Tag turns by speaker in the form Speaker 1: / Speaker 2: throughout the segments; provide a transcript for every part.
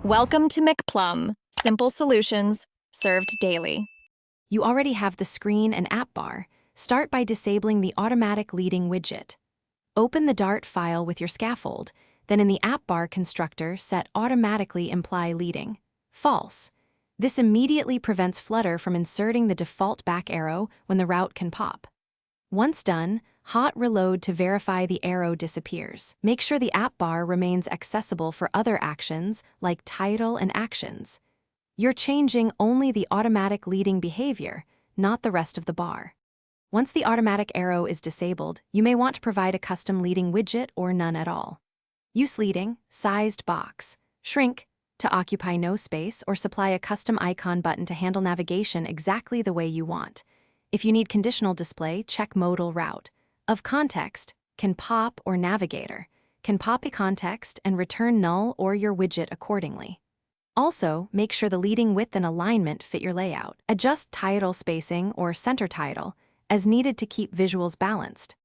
Speaker 1: Welcome to McPlum, simple solutions served daily.
Speaker 2: You already have the screen and app bar. Start by disabling the automatic leading widget. Open the Dart file with your scaffold, then in the app bar constructor set automatically imply leading. False. This immediately prevents Flutter from inserting the default back arrow when the route can pop. Once done, hot reload to verify the arrow disappears. Make sure the app bar remains accessible for other actions like title and actions. You're changing only the automatic leading behavior, not the rest of the bar. Once the automatic arrow is disabled, you may want to provide a custom leading widget or none at all. Use leading, sized box, shrink, to occupy no space, or supply a custom icon button to handle navigation exactly the way you want. If you need conditional display, check modal route. Of context, can pop or navigator, can pop a context and return null or your widget accordingly. Also, make sure the leading width and alignment fit your layout. Adjust title spacing or center title as needed to keep visuals balanced.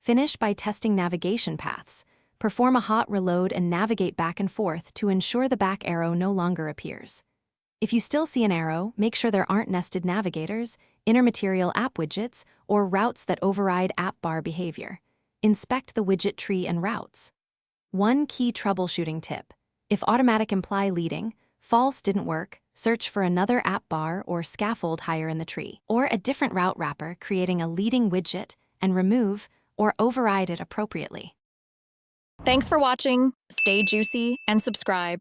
Speaker 2: Finish by testing navigation paths. Perform a hot reload and navigate back and forth to ensure the back arrow no longer appears. If you still see an arrow, make sure there aren't nested navigators, intermaterial app widgets, or routes that override app bar behavior. Inspect the widget tree and routes. One key troubleshooting tip: if automatic imply leading, false didn't work, search for another app bar or scaffold higher in the tree, or a different route wrapper creating a leading widget, and remove or override it appropriately.
Speaker 1: Thanks for watching. Stay juicy and subscribe.